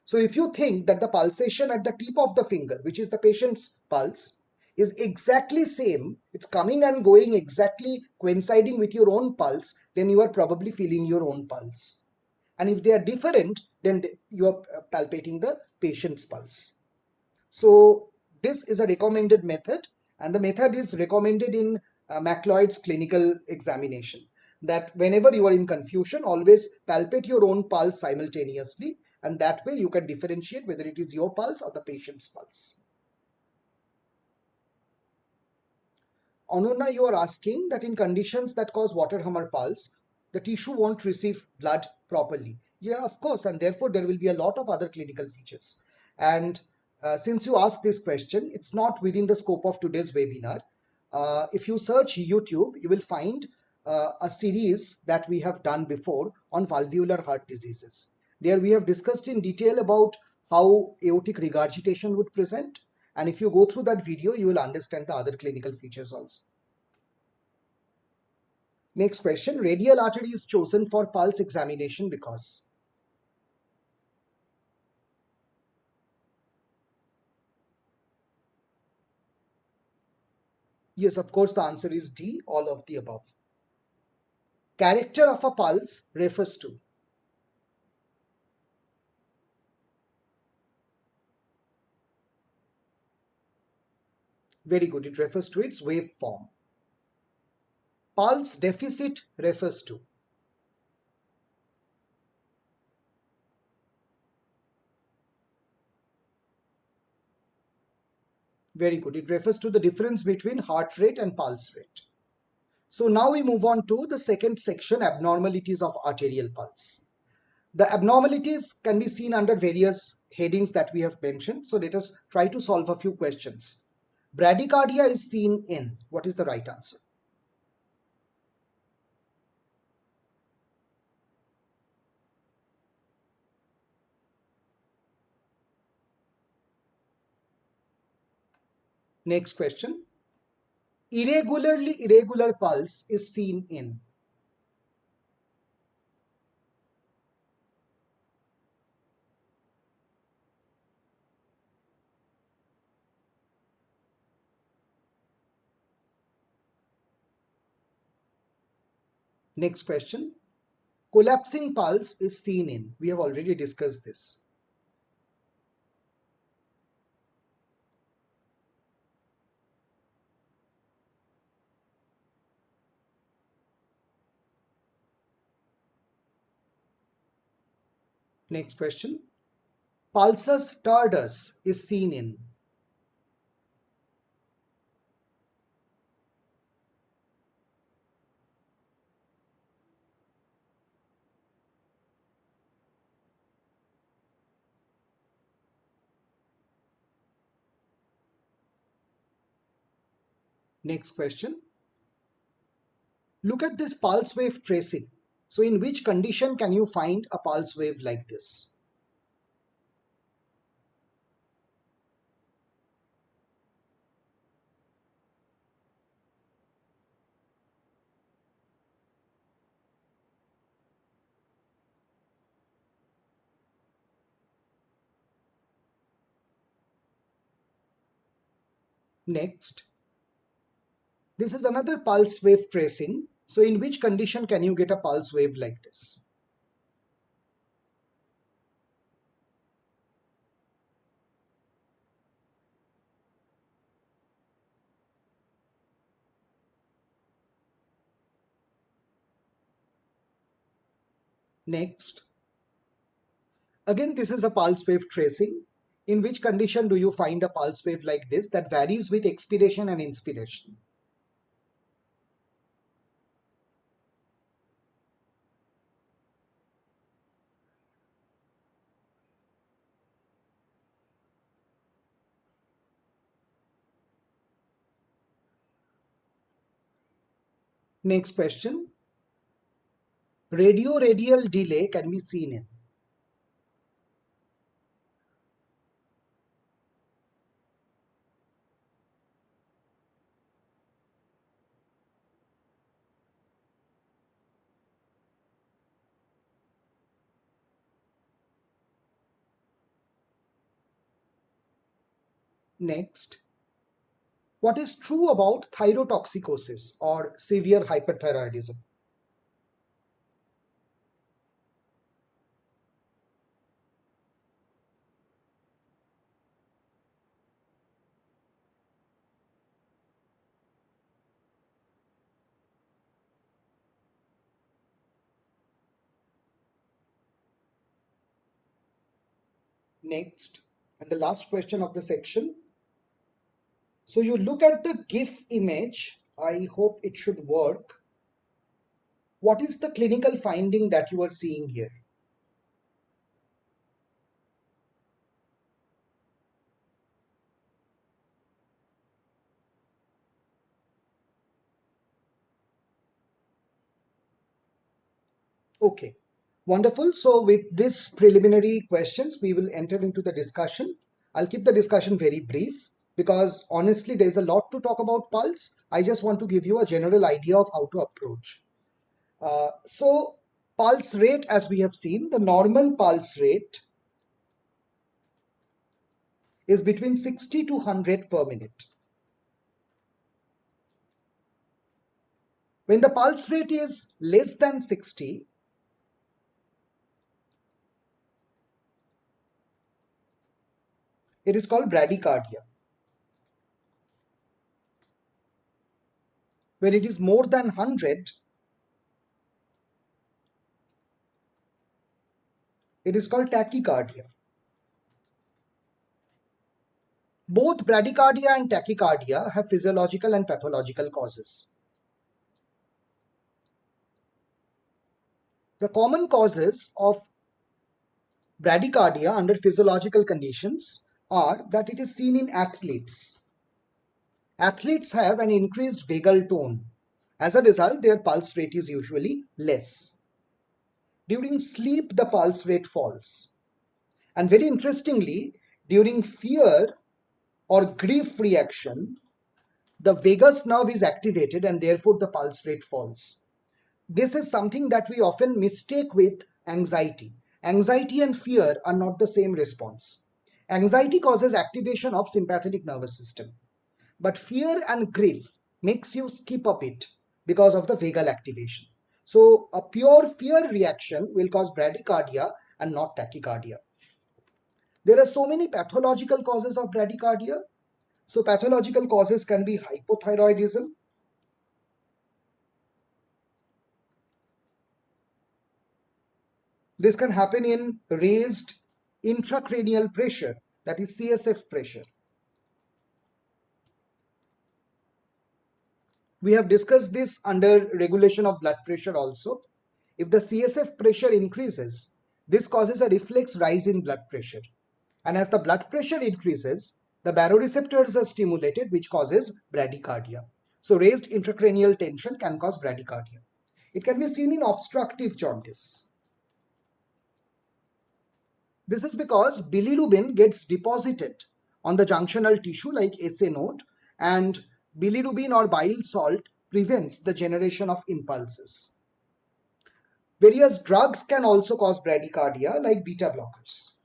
So if you think that the pulsation at the tip of the finger, which is the patient's pulse, is exactly same, it's coming and going exactly coinciding with your own pulse, then you are probably feeling your own pulse. And if they are different, then you are palpating the patient's pulse. So this is a recommended method, and the method is recommended in Macleod's clinical examination, that whenever you are in confusion, always palpate your own pulse simultaneously, and that way you can differentiate whether it is your pulse or the patient's pulse. Anuna, you are asking that in conditions that cause water hammer pulse, the tissue won't receive blood properly. Yeah, of course, and therefore there will be a lot of other clinical features. And since you asked this question, it's not within the scope of today's webinar. If you search YouTube, you will find a series that we have done before on valvular heart diseases. There we have discussed in detail about how aortic regurgitation would present, and if you go through that video, you will understand the other clinical features also. Next question. Radial artery is chosen for pulse examination because. Yes, of course, the answer is D, all of the above. Character of a pulse refers to. Very good. It refers to its waveform. Pulse deficit refers to. Very good. It refers to the difference between heart rate and pulse rate. So now we move on to the second section, abnormalities of arterial pulse. The abnormalities can be seen under various headings that we have mentioned. So let us try to solve a few questions. Bradycardia is seen in. What is the right answer? Next question. Irregularly irregular pulse is seen in. Next question. Collapsing pulse is seen in. We have already discussed this. Next question. Pulsus tardus is seen in. Next question. Look at this pulse wave tracing. So in which condition can you find a pulse wave like this? Next, this is another pulse wave tracing. So in which condition can you get a pulse wave like this? Next, again, this is a pulse wave tracing. In which condition do you find a pulse wave like this that varies with expiration and inspiration? Next question. Radio-radial delay can be seen in. Next, what is true about thyrotoxicosis or severe hyperthyroidism? Next, and the last question of the section. So you look at the GIF image. I hope it should work. What is the clinical finding that you are seeing here? Okay, wonderful. So with this preliminary questions, we will enter into the discussion. I'll keep the discussion very brief because honestly, there's a lot to talk about pulse. I just want to give you a general idea of how to approach. So pulse rate, as we have seen, the normal pulse rate is between 60 to 100 per minute. When the pulse rate is less than 60, it is called bradycardia. When it is more than 100, it is called tachycardia. Both bradycardia and tachycardia have physiological and pathological causes. The common causes of bradycardia under physiological conditions are that it is seen in athletes. Athletes have an increased vagal tone. As a result, their pulse rate is usually less. During sleep, the pulse rate falls. And very interestingly, during fear or grief reaction, the vagus nerve is activated and therefore the pulse rate falls. This is something that we often mistake with anxiety. Anxiety and fear are not the same response. Anxiety causes activation of sympathetic nervous system, but fear and grief makes you skip a bit because of the vagal activation. So a pure fear reaction will cause bradycardia and not tachycardia. There are so many pathological causes of bradycardia. So pathological causes can be hypothyroidism. This can happen in raised intracranial pressure, that is CSF pressure. We have discussed this under regulation of blood pressure also. If the CSF pressure increases, this causes a reflex rise in blood pressure. And as the blood pressure increases, the baroreceptors are stimulated, which causes bradycardia. So raised intracranial tension can cause bradycardia. It can be seen in obstructive jaundice. This is because bilirubin gets deposited on the junctional tissue like SA node, and bilirubin or bile salt prevents the generation of impulses. Various drugs can also cause bradycardia like beta blockers.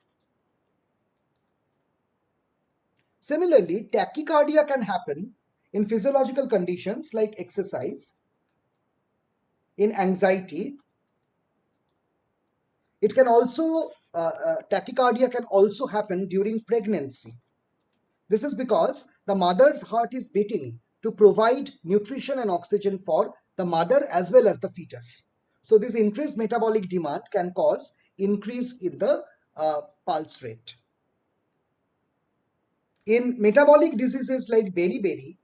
Similarly, tachycardia can happen in physiological conditions like exercise, in anxiety. It can also, tachycardia can also happen during pregnancy. This is because the mother's heart is beating to provide nutrition and oxygen for the mother as well as the fetus. So this increased metabolic demand can cause increase in the pulse rate. In metabolic diseases like beriberi,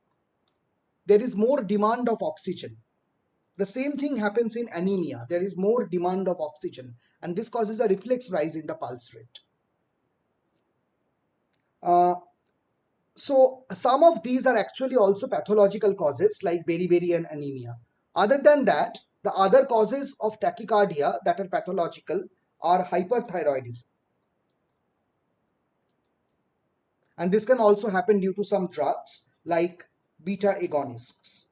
there is more demand of oxygen. The same thing happens in anemia. There is more demand of oxygen, and this causes a reflex rise in the pulse rate. Uh, So some of these are actually also pathological causes like beriberi and anemia. Other than that, the other causes of tachycardia that are pathological are hyperthyroidism. And this can also happen due to some drugs like beta agonists.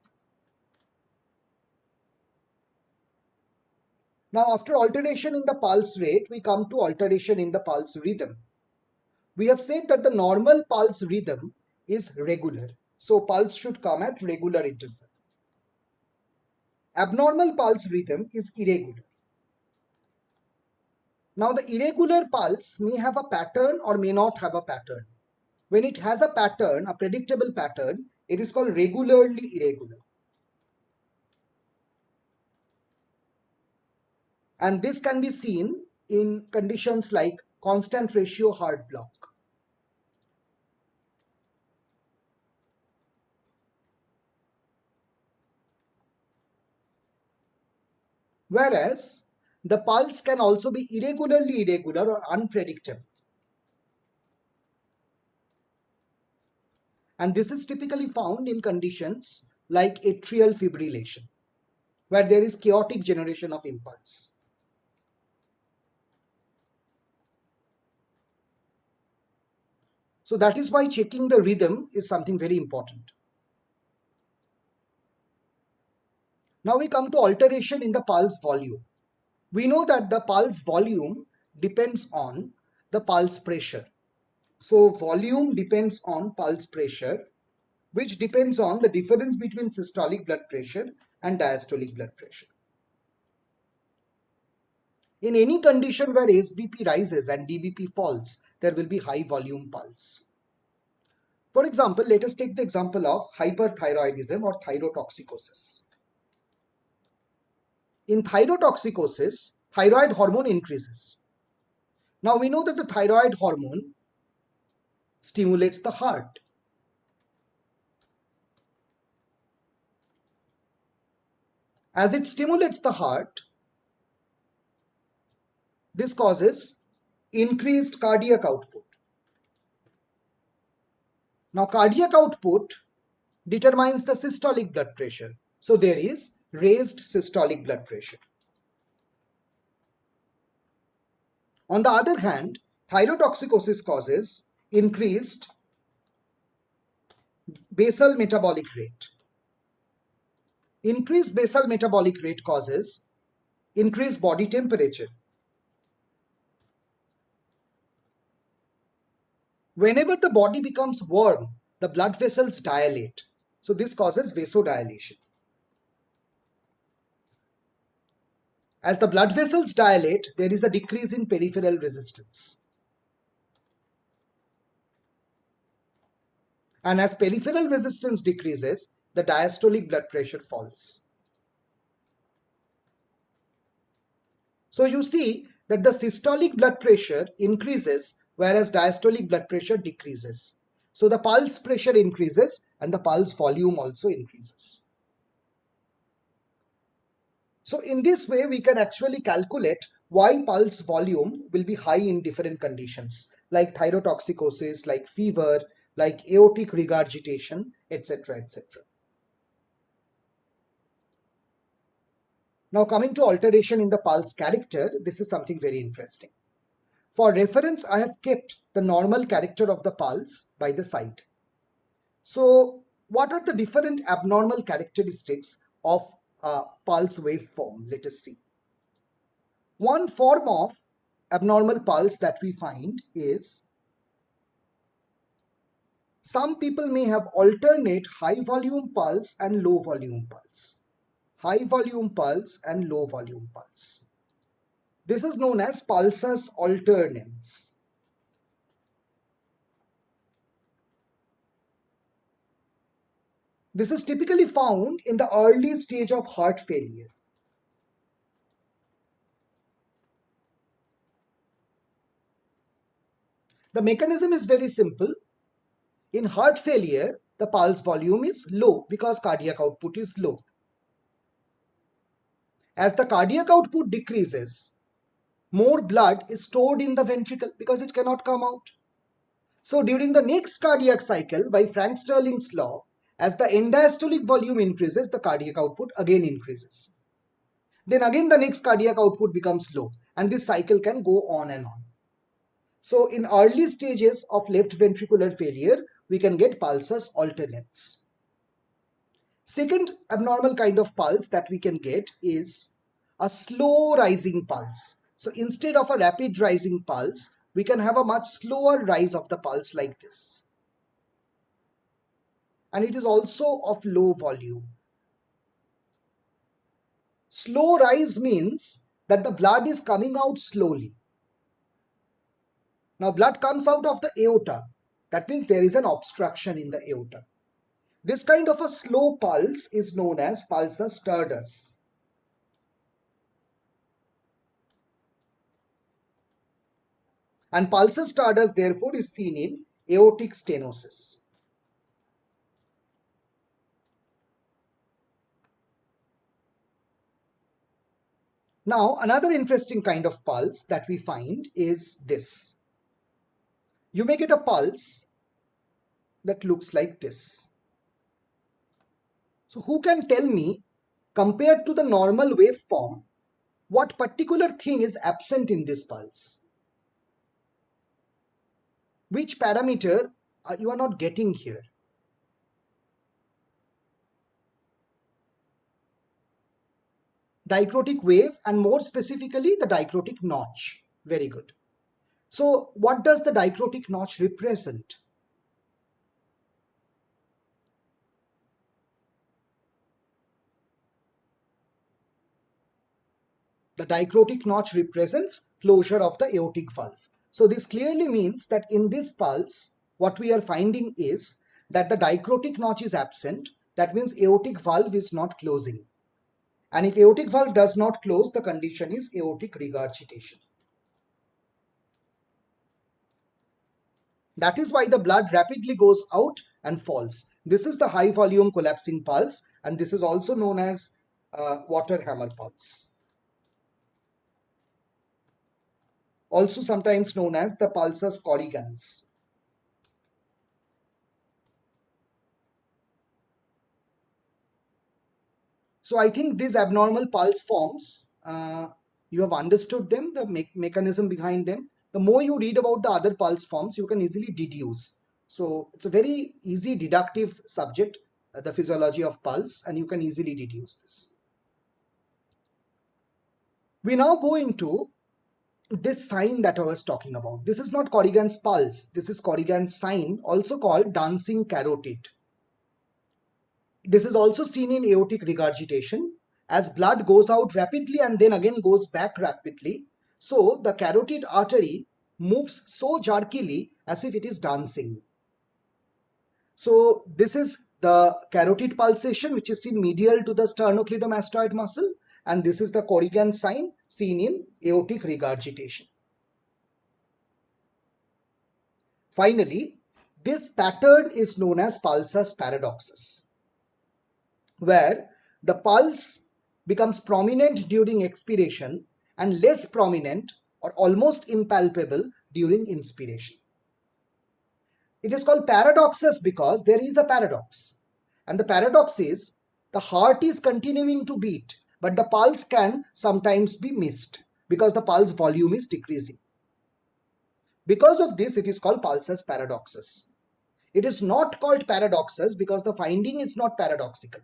Now, after alteration in the pulse rate, we come to alteration in the pulse rhythm. We have said that the normal pulse rhythm is regular. So pulse should come at regular interval. Abnormal pulse rhythm is irregular. Now, the irregular pulse may have a pattern or may not have a pattern. When it has a pattern, a predictable pattern, it is called regularly irregular. And this can be seen in conditions like constant ratio heart block. Whereas the pulse can also be irregularly irregular or unpredictable. And this is typically found in conditions like atrial fibrillation, where there is chaotic generation of impulse. So that is why checking the rhythm is something very important. Now we come to alteration in the pulse volume. We know that the pulse volume depends on the pulse pressure. So volume depends on pulse pressure, which depends on the difference between systolic blood pressure and diastolic blood pressure. In any condition where SBP rises and DBP falls, there will be high volume pulse. For example, let us take the example of hyperthyroidism or thyrotoxicosis. In thyrotoxicosis, thyroid hormone increases. Now we know that the thyroid hormone stimulates the heart. As it stimulates the heart, this causes increased cardiac output. Now, cardiac output determines the systolic blood pressure. So there is raised systolic blood pressure. On the other hand, thyrotoxicosis causes increased basal metabolic rate. Increased basal metabolic rate causes increased body temperature. Whenever the body becomes warm, the blood vessels dilate. So this causes vasodilation. As the blood vessels dilate, there is a decrease in peripheral resistance. And as peripheral resistance decreases, the diastolic blood pressure falls. So you see that the systolic blood pressure increases whereas diastolic blood pressure decreases. So the pulse pressure increases and the pulse volume also increases. So in this way, we can actually calculate why pulse volume will be high in different conditions like thyrotoxicosis, like fever, like aortic regurgitation, etc., etc. Now coming to alteration in the pulse character, this is something very interesting. For reference, I have kept the normal character of the pulse by the side. So what are the different abnormal characteristics of a pulse waveform? Let us see. One form of abnormal pulse that we find is some people may have alternate high volume pulse and low volume pulse. High volume pulse and low volume pulse. This is known as pulsus alternans. This is typically found in the early stage of heart failure. The mechanism is very simple. In heart failure, the pulse volume is low because cardiac output is low. As the cardiac output decreases, more blood is stored in the ventricle because it cannot come out. So during the next cardiac cycle, by Frank Sterling's law, as the end diastolic volume increases, the cardiac output again increases. Then again the next cardiac output becomes low, and this cycle can go on and on. So in early stages of left ventricular failure, we can get pulsus alternans. Second abnormal kind of pulse that we can get is a slow rising pulse. So instead of a rapid rising pulse, we can have a much slower rise of the pulse like this. And it is also of low volume. Slow rise means that the blood is coming out slowly. Now blood comes out of the aorta. That means there is an obstruction in the aorta. This kind of a slow pulse is known as pulsus turdus. And pulsus turdus therefore is seen in aortic stenosis. Now another interesting kind of pulse that we find is this. You may get a pulse that looks like this. So who can tell me, compared to the normal waveform, what particular thing is absent in this pulse? Which parameter you are not getting here? Dicrotic wave, and more specifically the dicrotic notch. Very good. So what does the dicrotic notch represent? The dicrotic notch represents closure of the aortic valve. So this clearly means that in this pulse, what we are finding is that the dicrotic notch is absent. That means aortic valve is not closing. And if aortic valve does not close, the condition is aortic regurgitation. That is why the blood rapidly goes out and falls. This is the high volume collapsing pulse, and this is also known as water hammer pulse. Also sometimes known as the pulsus corrigans. So I think these abnormal pulse forms, you have understood them, the mechanism behind them. The more you read about the other pulse forms, you can easily deduce. So it's a very easy deductive subject, the physiology of pulse, and you can easily deduce this. We now go into this sign that I was talking about. This is not Corrigan's pulse. This is Corrigan's sign, also called dancing carotid. This is also seen in aortic regurgitation. as blood goes out rapidly and then again goes back rapidly. So the carotid artery moves so jerkily as if it is dancing. So this is the carotid pulsation, which is seen medial to the sternocleidomastoid muscle, and this is the Corrigan sign seen in aortic regurgitation. Finally, this pattern is known as pulsus paradoxus, where the pulse becomes prominent during expiration and less prominent or almost impalpable during inspiration. It is called paradoxus because there is a paradox. And the paradox is the heart is continuing to beat, but the pulse can sometimes be missed because the pulse volume is decreasing. Because of this, it is called pulsus paradoxus. It is not called paradoxus because the finding is not paradoxical.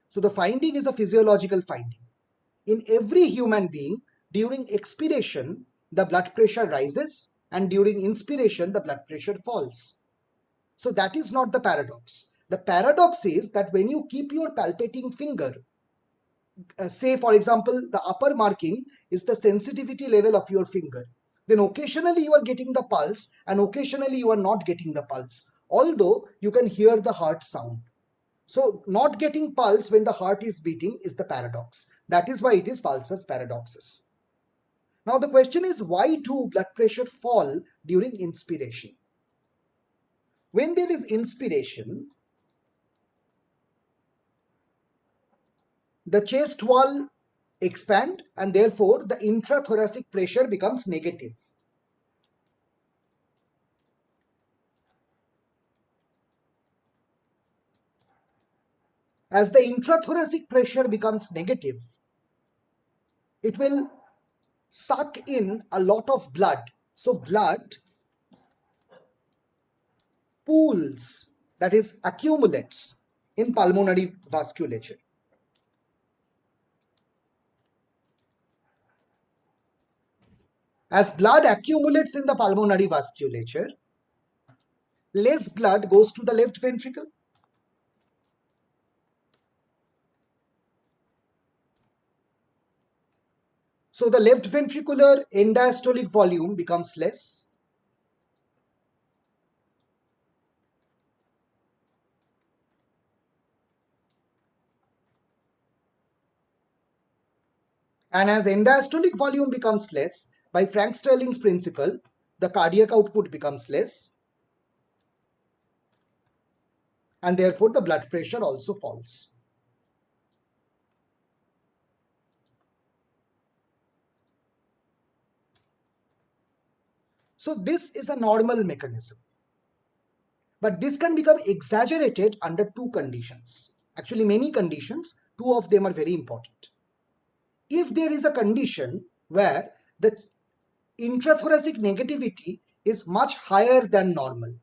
So the finding is a physiological finding. In every human being, during expiration, the blood pressure rises, and during inspiration, the blood pressure falls. So that is not the paradox. The paradox is that when you keep your palpating finger, say for example, the upper marking is the sensitivity level of your finger, then occasionally you are getting the pulse and occasionally you are not getting the pulse, although you can hear the heart sound. So not getting pulse when the heart is beating is the paradox. That is why it is pulsus paradoxus. Now the question is, why do blood pressure fall during inspiration? When there is inspiration, the chest wall expand and therefore the intrathoracic pressure becomes negative. As the intrathoracic pressure becomes negative, it will suck in a lot of blood. So blood pools, that is accumulates in pulmonary vasculature. As blood accumulates in the pulmonary vasculature, less blood goes to the left ventricle. So the left ventricular end-diastolic volume becomes less. And as end-diastolic volume becomes less, by Frank-Starling's principle, the cardiac output becomes less, and therefore the blood pressure also falls. So this is a normal mechanism. But this can become exaggerated under two conditions. Actually, many conditions, two of them are very important. If there is a condition where the intrathoracic negativity is much higher than normal,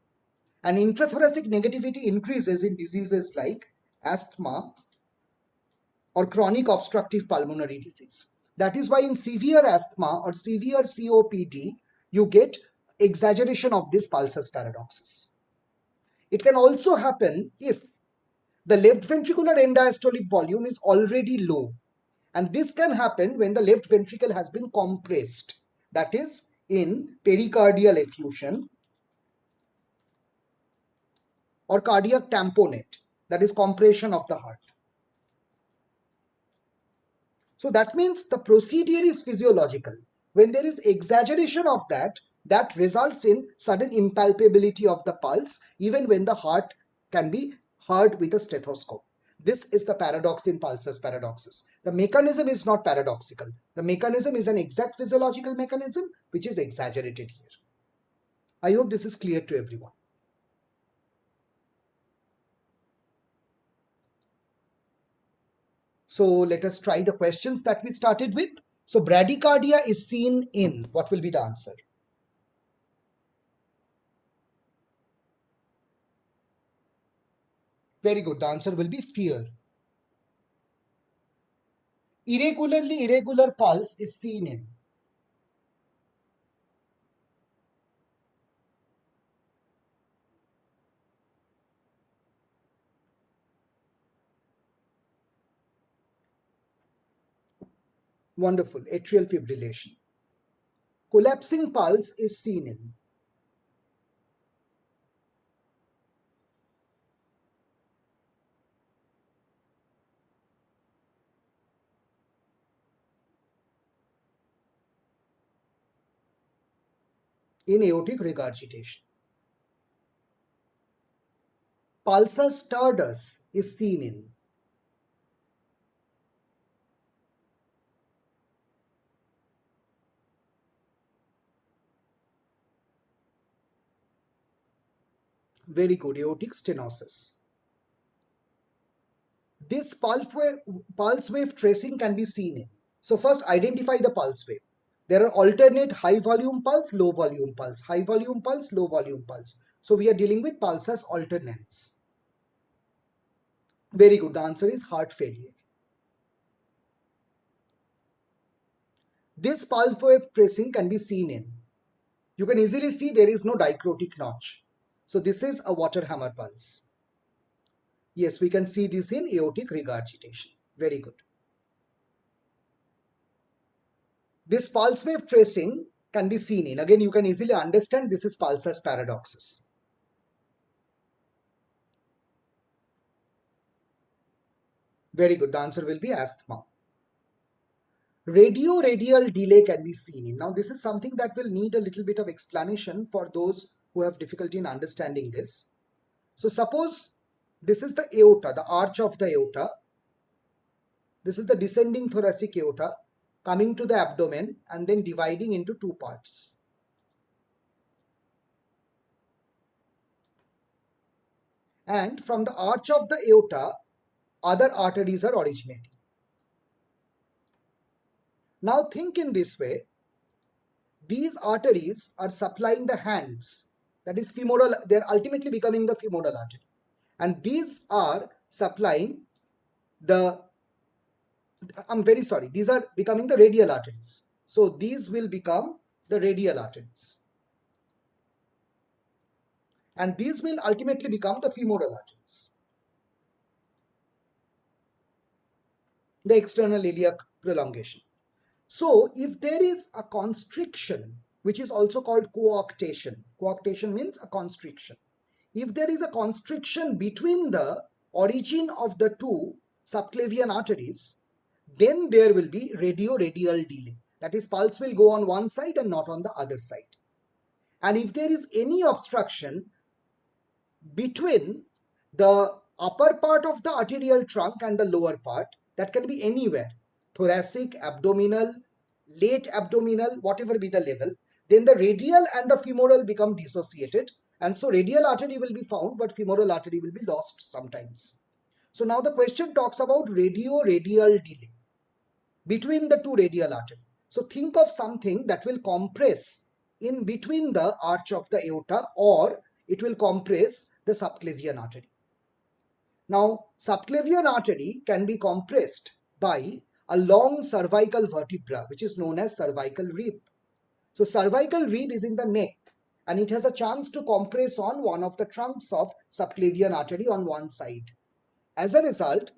and intrathoracic negativity increases in diseases like asthma or chronic obstructive pulmonary disease. That is why in severe asthma or severe COPD, you get exaggeration of this pulsus paradoxus. It can also happen if the left ventricular end-diastolic volume is already low. And this can happen when the left ventricle has been compressed. That is in pericardial effusion or cardiac tamponade. That is compression of the heart. So that means the procedure is physiological. When there is exaggeration of that, that results in sudden impalpability of the pulse, even when the heart can be heard with a stethoscope. This is the paradox in pulsus paradoxus. The mechanism is not paradoxical. The mechanism is an exact physiological mechanism which is exaggerated here. I hope this is clear to everyone. So let us try the questions that we started with. So bradycardia is seen in, what will be the answer? Very good. The answer will be fear. Irregularly irregular pulse is seen in. Wonderful. Atrial fibrillation. Collapsing pulse is seen in aortic regurgitation. Pulsus turdus is seen in very good aortic stenosis. This pulse wave tracing can be seen in. So first identify the pulse wave. There are alternate high volume pulse, low volume pulse, high volume pulse, low volume pulse. So we are dealing with pulsus alternans. Very good. The answer is heart failure. This pulse wave tracing can be seen in. You can easily see there is no dicrotic notch. So this is a water hammer pulse. Yes, we can see this in aortic regurgitation. Very good. This pulse wave tracing can be seen in. Again, you can easily understand this is pulsus paradoxus. Very good. The answer will be asthma. Radio-radial delay can be seen in. Now, this is something that will need a little bit of explanation for those who have difficulty in understanding this. So suppose this is the aorta, the arch of the aorta. This is the descending thoracic aorta coming to the abdomen and then dividing into two parts. And from the arch of the aorta, other arteries are originating. Now think in this way, these arteries are supplying the hands, that is femoral, they are ultimately becoming the femoral artery. And these are supplying the, I'm very sorry, these are becoming the radial arteries. So these will become the radial arteries. And these will ultimately become the femoral arteries. The external iliac prolongation. So if there is a constriction, which is also called coarctation, coarctation means a constriction. If there is a constriction between the origin of the two subclavian arteries, then there will be radio-radial delay. That is, pulse will go on one side and not on the other side. And if there is any obstruction between the upper part of the arterial trunk and the lower part, that can be anywhere, thoracic, abdominal, late abdominal, whatever be the level, then the radial and the femoral become dissociated, and so radial artery will be found but femoral artery will be lost sometimes. So now the question talks about radio-radial delay between the two radial arteries. So think of something that will compress in between the arch of the aorta, or it will compress the subclavian artery. Now, subclavian artery can be compressed by a long cervical vertebra, which is known as cervical rib. So cervical rib is in the neck and it has a chance to compress on one of the trunks of subclavian artery on one side. As a result,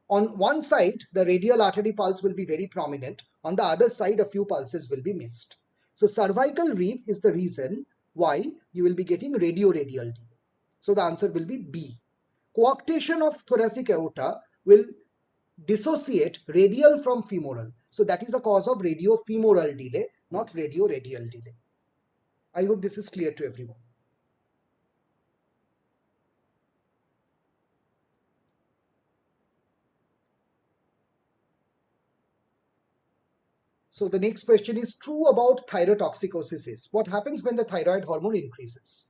on one side, the radial artery pulse will be very prominent. On the other side, a few pulses will be missed. So cervical rib is the reason why you will be getting radio-radial delay. So the answer will be B. Coarctation of thoracic aorta will dissociate radial from femoral. So that is the cause of radio-femoral delay, not radio-radial delay. I hope this is clear to everyone. So the next question is, true about thyrotoxicosis is, what happens when the thyroid hormone increases?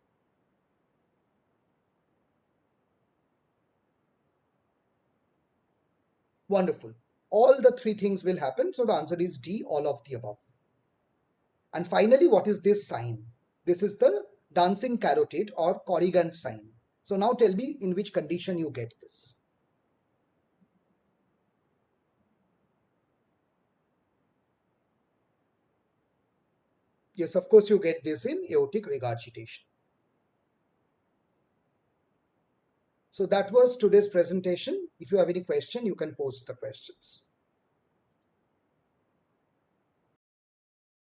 Wonderful. All the three things will happen. So the answer is D, all of the above. And finally, what is this sign? This is the dancing carotid or Corrigan sign. So now tell me in which condition you get this. Yes, of course, you get this in aortic regurgitation. So that was today's presentation. If you have any question, you can post the questions.